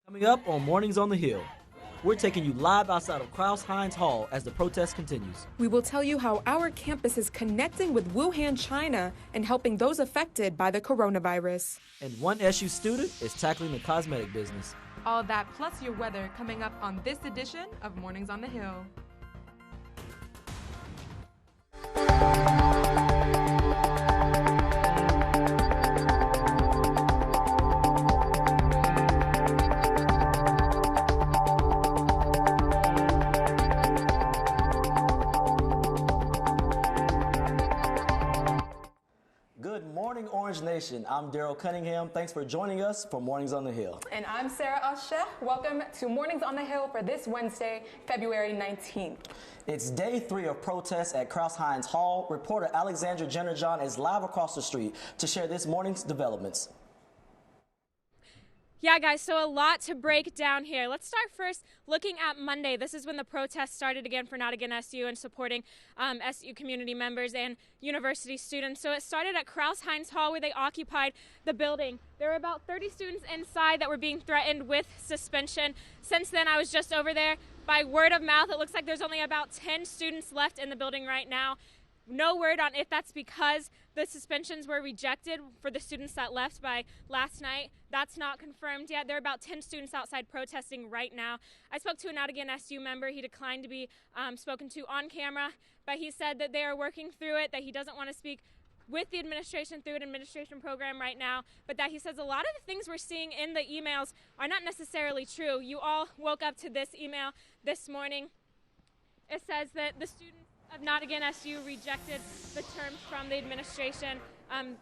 Coming up on Mornings on the Hill, we're taking you live outside of Kraus-Heinz Hall as the protest continues. We will tell you how our campus is connecting with Wuhan, China, and helping those affected by the coronavirus. And one SU student is tackling the cosmetic business. All that plus your weather coming up on this edition of Mornings on the Hill. Orange Nation. I'm Daryl Cunningham. Thanks for joining us for Mornings on the Hill. And I'm Sarah Al-Sheikh. Welcome to Mornings on the Hill for this Wednesday, February 19th. It's day 3 of protests at Kraus-Heinz Hall. Reporter Alexandra Jenner-John is live across the street to share this morning's developments. Yeah, guys, so a lot to break down here. Let's start first looking at Monday. This is when the protests started again for Not Again SU and supporting SU community members and university students. So it started at Kraus-Heinz Hall where they occupied the building. There were about 30 students inside that were being threatened with suspension. Since then, I was just over there. By word of mouth, it looks like there's only about 10 students left in the building right now. No word on if that's because the suspensions were rejected for the students that left by last night. That's not confirmed yet. There are about 10 students outside protesting right now. I spoke to a Not Again SU member. He declined to be spoken to on camera, but he said that they are working through it, that he doesn't want to speak with the administration through an administration program right now, but that he says a lot of the things we're seeing in the emails are not necessarily true. You all woke up to this email this morning. It says that the students of Not Again SU rejected the terms from the administration.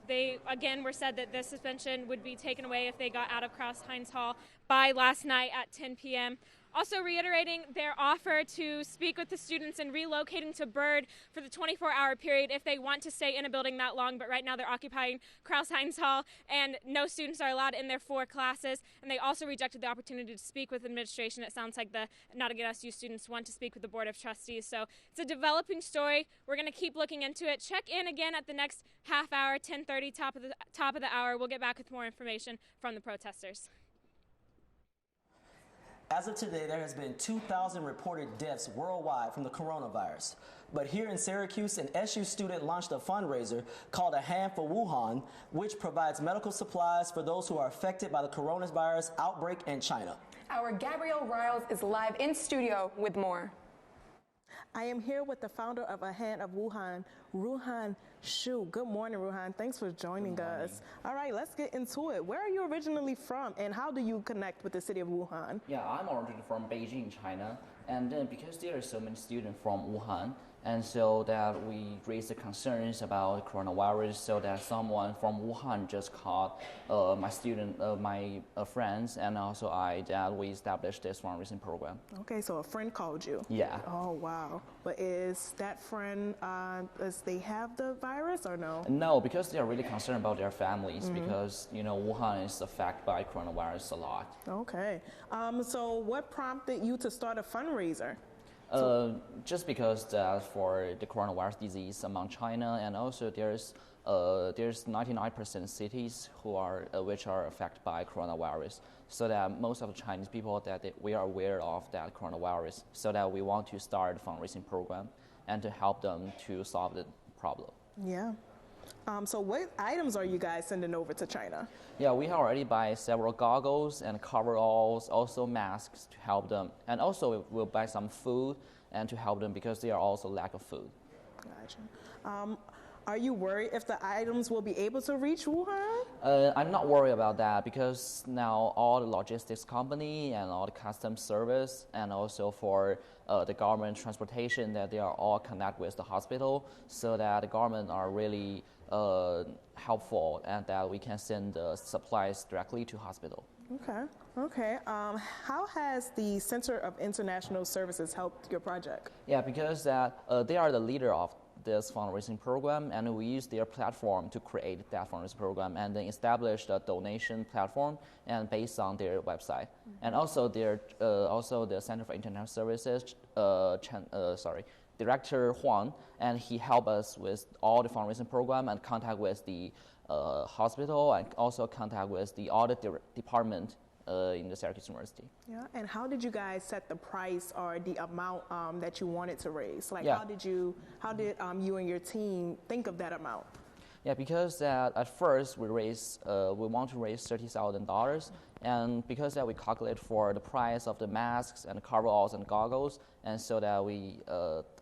They, again, were said that the suspension would be taken away if they got out of Kraus-Heinz Hall by last night at 10 p.m. Also reiterating their offer to speak with the students and relocating to Byrd for the 24-hour period if they want to stay in a building that long. But right now they're occupying Kraus-Heinz Hall, and no students are allowed in their 4 classes. And they also rejected the opportunity to speak with administration. It sounds like the Not Again SU students want to speak with the Board of Trustees. So it's a developing story. We're going to keep looking into it. Check in again at the next half hour, 10:30, top of the hour. We'll get back with more information from the protesters. As of today, there has been 2,000 reported deaths worldwide from the coronavirus. But here in Syracuse, an SU student launched a fundraiser called A Hand for Wuhan, which provides medical supplies for those who are affected by the coronavirus outbreak in China. Our Gabrielle Riles is live in studio with more. I am here with the founder of A Hand of Wuhan, Ruhan Shu. Good morning, Ruhan. Thanks for joining us. All right, let's get into it. Where are you originally from, and how do you connect with the city of Wuhan? Yeah, I'm originally from Beijing, China, and then because there are so many students from Wuhan, and so that we raised the concerns about coronavirus, so that someone from Wuhan just called my friends, and also that we established this fundraising program. Okay, so a friend called you. Yeah. Oh, wow. But is that friend, does they have the virus or no? No, because they are really concerned about their families, because, Wuhan is affected by coronavirus a lot. Okay. So what prompted you to start a fundraiser? Just because for the coronavirus disease among China, and also there's 99% cities which are affected by coronavirus. So that most of the Chinese people we are aware of that coronavirus. So that we want to start a fundraising program and to help them to solve the problem. Yeah. So what items are you guys sending over to China? Yeah, we have already buy several goggles and coveralls, also masks to help them. And also we'll buy some food and to help them because they are also lack of food. Gotcha. Are you worried if the items will be able to reach Wuhan? I'm not worried about that because now all the logistics company and all the customs service and also for the government transportation that they are all connect with the hospital so that the government are really helpful and that we can send the supplies directly to hospital. Okay. How has the Center of International Services helped your project? Yeah, because they are the leader of this fundraising program, and we use their platform to create that fundraising program, and then establish a donation platform, and based on their website, and also the Center for International Services, Director Huang, and he helped us with all the fundraising program and contact with the hospital, and also contact with the audit department in the Syracuse University. Yeah, and how did you guys set the price or the amount that you wanted to raise? Like, Yeah. how did you and your team think of that amount? Yeah, because at first we want to raise $30,000, and because that we calculate for the price of the masks and coveralls and goggles, and so that we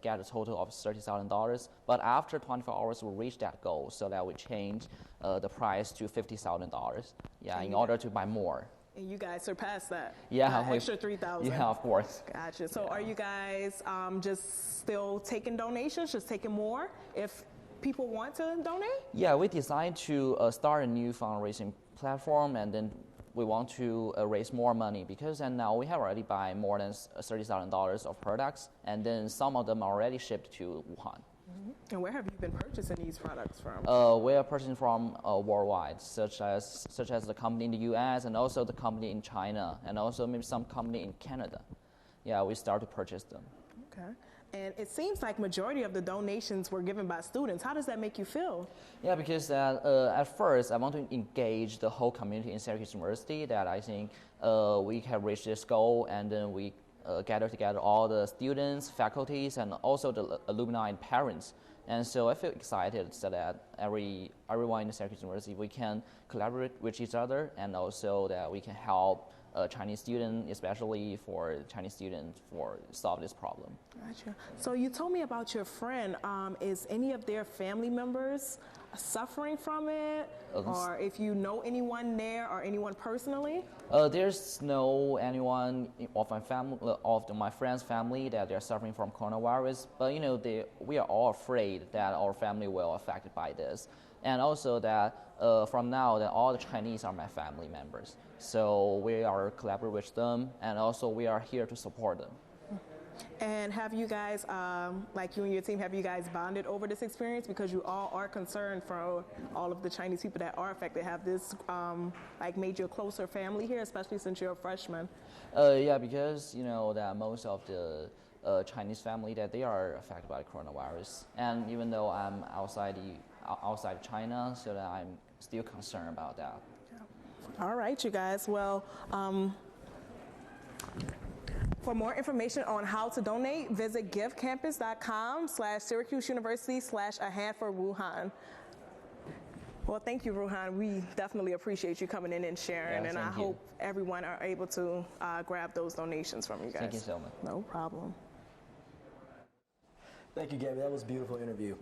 get a total of $30,000. But after 24 hours, we reach that goal, so that we change the price to $50,000. Yeah, in order to buy more. And you guys surpassed that. Yeah, Extra 3,000. Yeah, of course. Gotcha. So are you guys just still taking donations, just taking more if people want to donate? Yeah, we decided to start a new fundraising platform, and then we want to raise more money because now we have already buy more than $30,000 of products, and then some of them are already shipped to Wuhan. And where have you been purchasing these products from? We are purchasing from worldwide, such as the company in the U.S. and also the company in China, and also maybe some company in Canada. Yeah, we start to purchase them. Okay. And it seems like majority of the donations were given by students. How does that make you feel? Yeah, because at first I want to engage the whole community in Syracuse University. That I think we have reached this goal, and then we gather together all the students, faculties, and also the alumni and parents. And so I feel excited so that everyone in Syracuse University, we can collaborate with each other, and also that we can help Chinese students, especially for Chinese students, for solve this problem. Gotcha. So you told me about your friend. Is any of their family members suffering from it? Or if you know anyone there or anyone personally? There's no anyone of my family, of my friend's family, that they're suffering from coronavirus. But we are all afraid that our family will be affected by this, and also that from now that all the Chinese are my family members. So we are collaborating with them, and also we are here to support them. And have you guys, like you and your team, have you guys bonded over this experience because you all are concerned for all of the Chinese people that are affected? Have this made you a closer family here, especially since you're a freshman? Yeah, because that most of the Chinese family that they are affected by the coronavirus, and even though I'm outside China, so that I'm still concerned about that. All right, you guys. Well, for more information on how to donate, visit givecampus.com/Syracuse University/A Hand for Wuhan. Well, thank you, Ruhan. We definitely appreciate you coming in and sharing, Yeah, and I thank you. hope everyone are able to grab those donations from you guys. Thank you so much. No problem. Thank you, Gabby. That was a beautiful interview.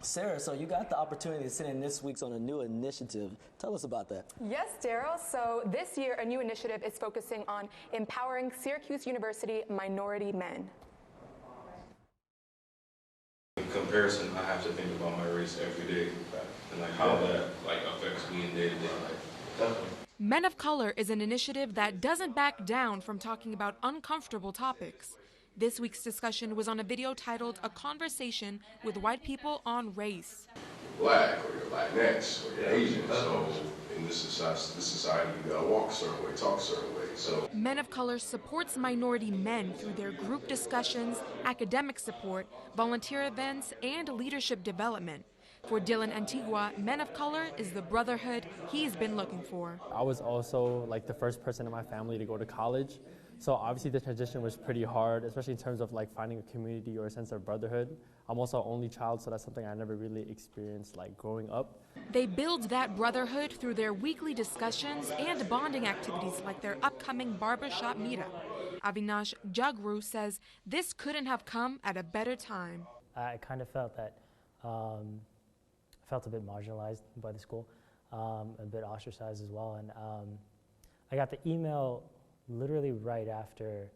Sarah, so you got the opportunity to sit in this week's on a new initiative. Tell us about that. Yes, Daryl. So this year, a new initiative is focusing on empowering Syracuse University minority men. In comparison, I have to think about my race every day and how that affects me in day-to-day life. Definitely. Men of Color is an initiative that doesn't back down from talking about uncomfortable topics. This week's discussion was on a video titled A Conversation with White People on Race. Black, or you're Latinx, or you're Asian, so in this society you gotta walk a certain way, talk a certain way. So Men of Color supports minority men through their group discussions, academic support, volunteer events, and leadership development. For Dylan Antigua, Men of Color is the brotherhood he's been looking for. I was also the first person in my family to go to college. So obviously the transition was pretty hard, especially in terms of finding a community or a sense of brotherhood. I'm also an only child, so that's something I never really experienced growing up. They build that brotherhood through their weekly discussions and bonding activities like their upcoming barbershop meetup. Avinash Jagru says this couldn't have come at a better time. I kind of felt that I felt a bit marginalized by the school, a bit ostracized as well. And I got the email literally right after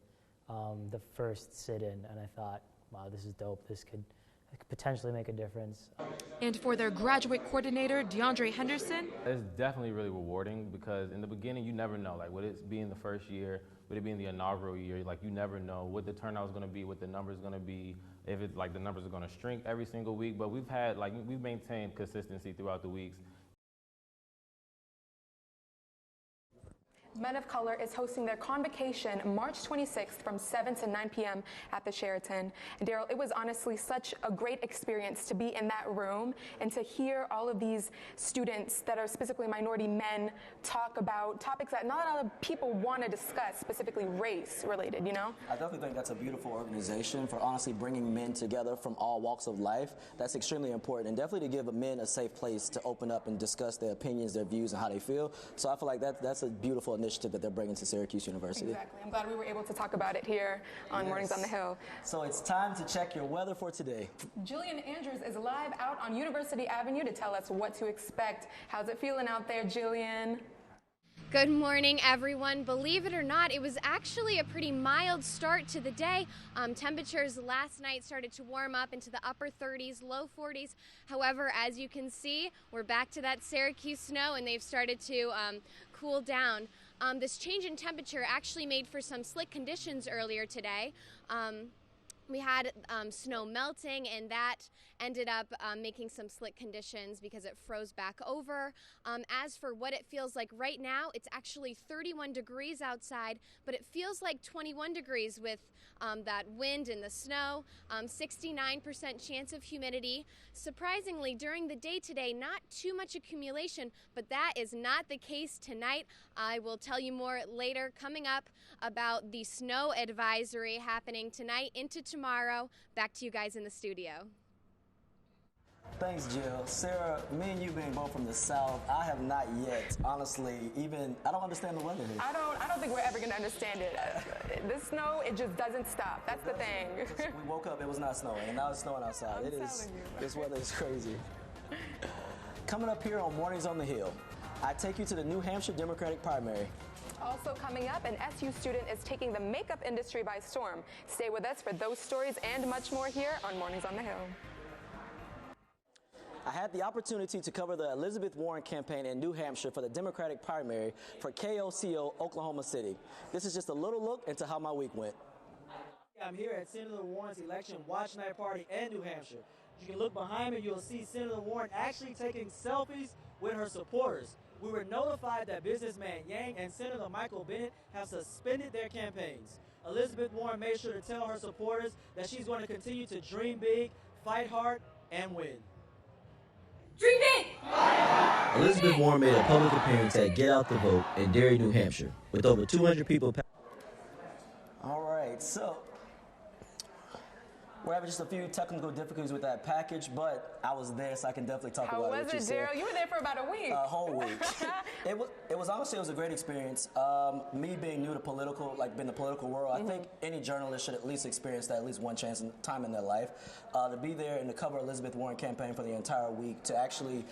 the first sit-in, and I thought, wow, this is dope. This could potentially make a difference. And for their graduate coordinator, DeAndre Henderson, it's definitely really rewarding because in the beginning, you never know. With it being the first year, with it being the inaugural year, you never know what the turnout is going to be, what the numbers are going to be, if it's the numbers are going to shrink every single week. But we've maintained consistency throughout the weeks. Men of Color is hosting their convocation March 26th from 7 to 9 p.m. at the Sheraton. And Daryl, it was honestly such a great experience to be in that room and to hear all of these students that are specifically minority men talk about topics that not a lot of people want to discuss, specifically race related, you know? I definitely think that's a beautiful organization for honestly bringing men together from all walks of life. That's extremely important, and definitely to give men a safe place to open up and discuss their opinions, their views, and how they feel. So I feel like that's a beautiful initiative that they're bringing to Syracuse University. Exactly. I'm glad we were able to talk about it here on Mornings on the Hill. So it's time to check your weather for today. Jillian Andrews is live out on University Avenue to tell us what to expect. How's it feeling out there, Jillian? Good morning, everyone. Believe it or not, it was actually a pretty mild start to the day. Temperatures last night started to warm up into the upper 30s, low 40s. However, as you can see, we're back to that Syracuse snow, and they've started to cool down. This change in temperature actually made for some slick conditions earlier today. We had snow melting, and that ended up making some slick conditions because it froze back over. As for what it feels like right now, it's actually 31 degrees outside, but it feels like 21 degrees with that wind and the snow. 69% chance of humidity. Surprisingly, during the day today, not too much accumulation, but that is not the case tonight. I will tell you more later coming up about the snow advisory happening tonight into tomorrow. Back to you guys in the studio. Thanks, Jill. Sarah, me and you being both from the South, I have not yet, honestly, I don't understand the weather here. I don't think we're ever going to understand it. The snow, it just doesn't stop. That's the thing. We woke up, it was not snowing, and now it's snowing outside. This weather is crazy. Coming up here on Mornings on the Hill, I take you to the New Hampshire Democratic primary. Also coming up, an SU student is taking the makeup industry by storm. Stay with us for those stories and much more here on Mornings on the Hill. I had the opportunity to cover the Elizabeth Warren campaign in New Hampshire for the Democratic primary for KOCO Oklahoma City. This is just a little look into how my week went. I'm here at Senator Warren's election watch night party in New Hampshire. You can look behind me, you'll see Senator Warren actually taking selfies with her supporters. We were notified that businessman Yang and Senator Michael Bennet have suspended their campaigns. Elizabeth Warren made sure to tell her supporters that she's going to continue to dream big, fight hard, and win. Dream big! Elizabeth Warren made a public appearance at Get Out the Vote in Derry, New Hampshire, with over 200 people. All right, so we're having just a few technical difficulties with that package, but I was there, so I can definitely talk about what you said. How was it, Daryl? You were there for about a week. A whole week. It was honestly, it was a great experience. Me being new to political, like being in the political world, I think any journalist should at least experience that at least one time in their life. To be there and to cover Elizabeth Warren campaign for the entire week, to actually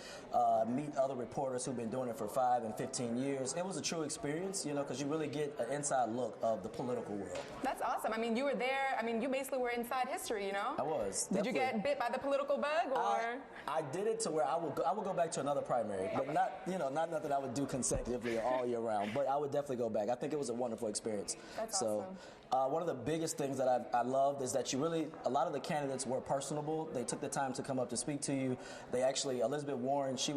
meet other reporters who've been doing it for 5 and 15 years, it was a true experience, you know, because you really get an inside look of the political world. That's awesome. I mean, you were there. I mean, you basically were inside history, you know? I was. Did you get bit by the political bug, or? I did it to where I would go back to another primary, but not nothing I would do consecutively or all year round. But I would definitely go back. I think it was a wonderful experience. That's awesome. One of the biggest things that I loved is that a lot of the candidates were personable. They took the time to come up to speak to you. They actually, Elizabeth Warren, she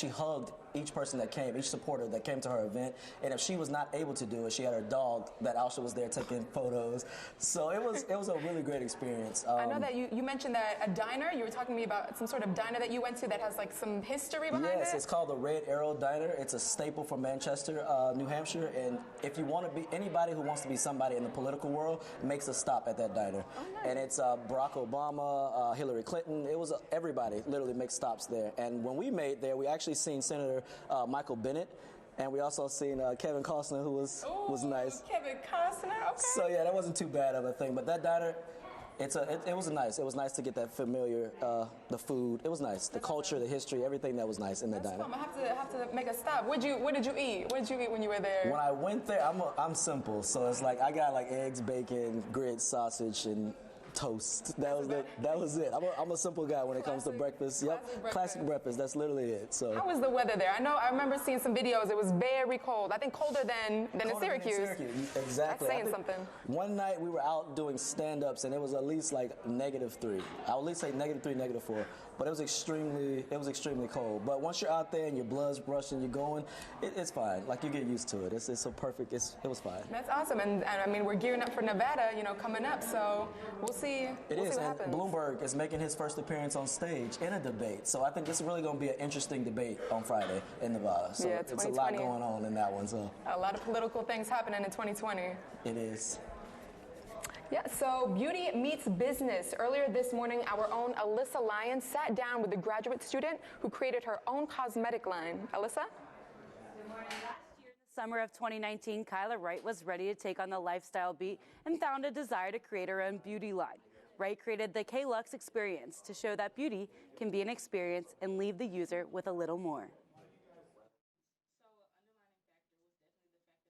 hugged each person that came, each supporter that came to her event. And if she was not able to do it, she had her dog that also was there taking photos. So it was a really great experience. I know that you mentioned that a diner, you were talking to me about some sort of diner that you went to that has like some history behind it. Yes, it's called the Red Arrow Diner. It's a staple from Manchester, New Hampshire. And if you want to be, anybody who wants to be somebody in the political world makes a stop at that diner. Oh, nice. And it's Barack Obama, Hillary Clinton. It was everybody literally makes stops there. And when we made there, we actually seen Senator Michael Bennet. And we also seen Kevin Costner, who was nice. Kevin Costner, okay. So yeah, that wasn't too bad of a thing. But that diner, it was nice. It was nice to get that familiar, the food. It was nice. The culture, the history, everything that was nice in the diner. Fun. I have to make a stop. What did you eat? What did you eat when you were there? When I went there, I'm simple. So it's like I got like eggs, bacon, grits, sausage, and Toast. That was it. I'm a simple guy when it comes to breakfast. Yep, classic breakfast. That's literally it. So. How was the weather there? I remember seeing some videos. It was very cold. I think colder than in Syracuse. Exactly. That's saying something. One night we were out doing stand-ups and it was at least like -3. I would at least say -3, -4. But it was extremely cold. But once you're out there and your blood's rushing, you're going, it's fine. Like you get used to it. It was fine. That's awesome. And I mean, we're gearing up for Nevada, coming up. So we'll see. It is. See what And happens. Bloomberg is making his first appearance on stage in a debate. So I think this is really going to be an interesting debate on Friday in Nevada. So yeah, it's a lot going on in that one. So a lot of political things happening in 2020. It is. Yeah, so beauty meets business. Earlier this morning, our own Alyssa Lyons sat down with a graduate student who created her own cosmetic line. Alyssa? Good morning. Last year, in the summer of 2019, Kyla Wright was ready to take on the lifestyle beat and found a desire to create her own beauty line. Wright created the K-Lux experience to show that beauty can be an experience and leave the user with a little more.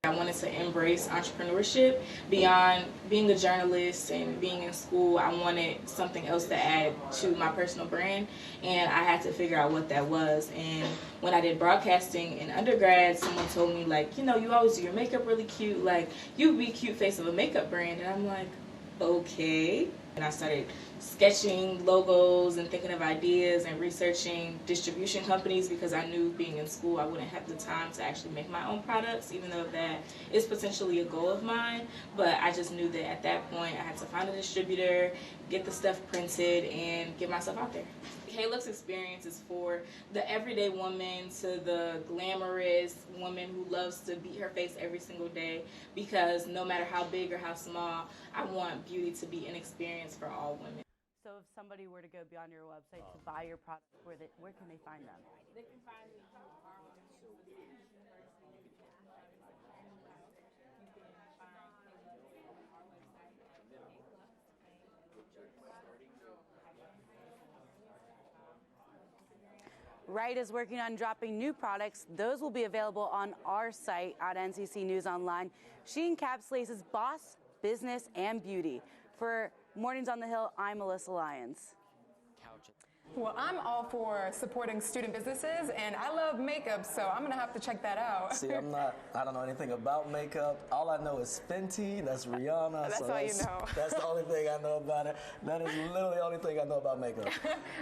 I wanted to embrace entrepreneurship beyond being a journalist and being in school. I wanted something else to add to my personal brand, and I had to figure out what that was. And when I did broadcasting in undergrad, someone told me, like, you always do your makeup really cute. Like, you'd be cute face of a makeup brand. And I'm like, okay. And I started sketching logos and thinking of ideas and researching distribution companies because I knew being in school I wouldn't have the time to actually make my own products, even though that is potentially a goal of mine. But I just knew that at that point I had to find a distributor, get the stuff printed, and get myself out there. The K-Lux experience is for the everyday woman to the glamorous woman who loves to beat her face every single day, because no matter how big or how small, I want beauty to be an experience for all women. So if somebody were to go beyond your website to buy your products, where can they find them? They can find me Wright is working on dropping new products. Those will be available on our site at NCC News Online. She encapsulates boss, business, and beauty. For Mornings on the Hill, I'm Alyssa Lyons. Well, I'm all for supporting student businesses, and I love makeup, so I'm going to have to check that out. See, I don't know anything about makeup. All I know is Fenty, that's Rihanna. That's all you know. That's the only thing I know about it. That is literally the only thing I know about makeup.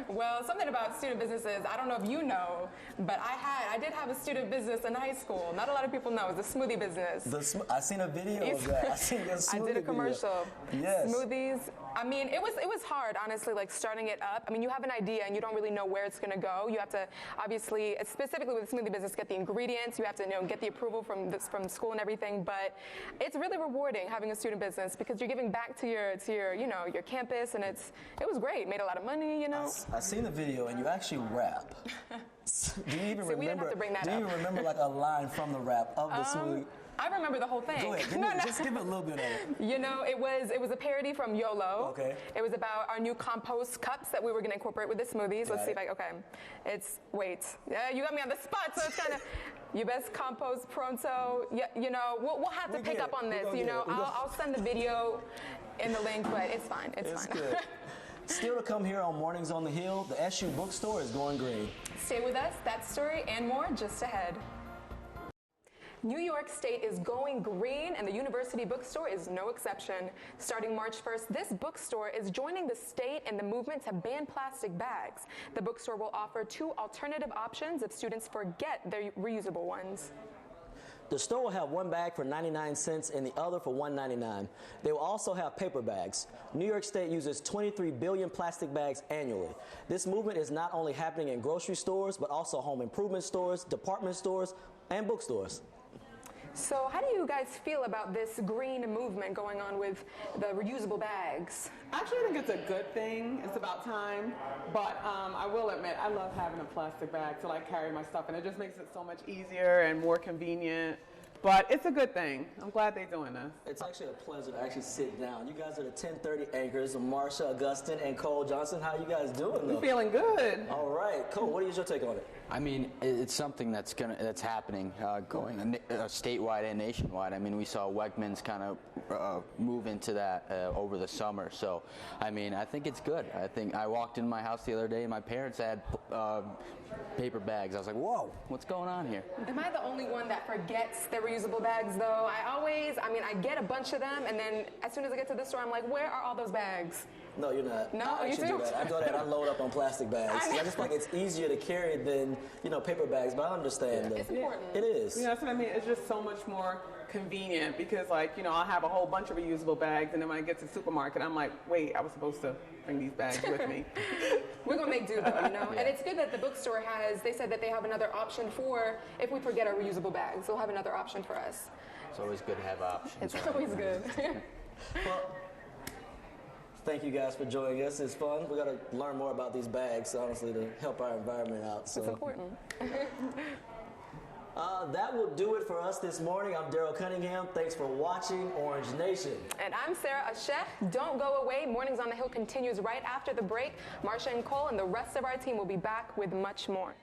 Well, something about student businesses, I don't know if you know, but I did have a student business in high school. Not a lot of people know. It's a smoothie business. I seen a video of that. I did a commercial. Video. Yes. Smoothies. I mean, it was hard, honestly, like starting it up. I mean, you have an idea and you don't really know where it's going to go. You have to, obviously, specifically with the smoothie business, get the ingredients. You have to, get the approval from school and everything. But it's really rewarding having a student business because you're giving back to your your campus, and it was great. Made a lot of money, I seen the video, and you actually rap. Do you even remember? We didn't have to bring that do you up. remember like a line from the rap of the smoothie? I remember the whole thing. Go ahead, just give it a little bit of it. It was a parody from YOLO. Okay. It was about our new compost cups that we were going to incorporate with the smoothies. Let's see if yeah, you got me on the spot, so it's kind of, you best compost pronto. Yeah, we'll have to pick up on this. I'll send the video in the link, but it's fine. It's fine. Good. Still to come here on Mornings on the Hill, the SU bookstore is going green. Stay with us. That story and more just ahead. New York State is going green, and the University Bookstore is no exception. Starting March 1st, this bookstore is joining the state in the movement to ban plastic bags. The bookstore will offer 2 alternative options if students forget their reusable ones. The store will have one bag for 99 cents and the other for $1.99. They will also have paper bags. New York State uses 23 billion plastic bags annually. This movement is not only happening in grocery stores, but also home improvement stores, department stores, and bookstores. So how do you guys feel about this green movement going on with the reusable bags? Actually, I think it's a good thing. It's about time. But I will admit, I love having a plastic bag to carry my stuff, and it just makes it so much easier and more convenient. But it's a good thing. I'm glad they're doing this. It's actually a pleasure to actually sit down. You guys are the 1030 anchors, Marsha Augustin and Cole Johnson. How you guys doing, though? I'm feeling good. All right. Cole, what is your take on it? I mean, it's something that's happening, going statewide and nationwide. I mean, we saw Wegmans kind of move into that over the summer. So, I mean, I think it's good. I think I walked in my house the other day, and my parents had paper bags. I was like, whoa, what's going on here? Am I the only one that forgets their reusable bags, though? I get a bunch of them, and then as soon as I get to the store, I'm like, where are all those bags? No, you're not. No, I actually do that. I go there and I load up on plastic bags. I just think it's easier to carry than, paper bags, but I understand that. It's important. It is. That's what I mean. It's just so much more convenient because, I'll have a whole bunch of reusable bags, and then when I get to the supermarket, I'm like, wait, I was supposed to bring these bags with me. We're going to make do, though, Yeah. And it's good that the bookstore they said that they have another option for if we forget our reusable bags. They'll have another option for us. It's always good to have options. It's always good. Well, thank you guys for joining us. It's fun. We got to learn more about these bags, honestly, to help our environment out. So. It's important. That will do it for us this morning. I'm Daryl Cunningham. Thanks for watching Orange Nation. And I'm Sarah Ashef. Don't go away. Mornings on the Hill continues right after the break. Marsha and Cole and the rest of our team will be back with much more.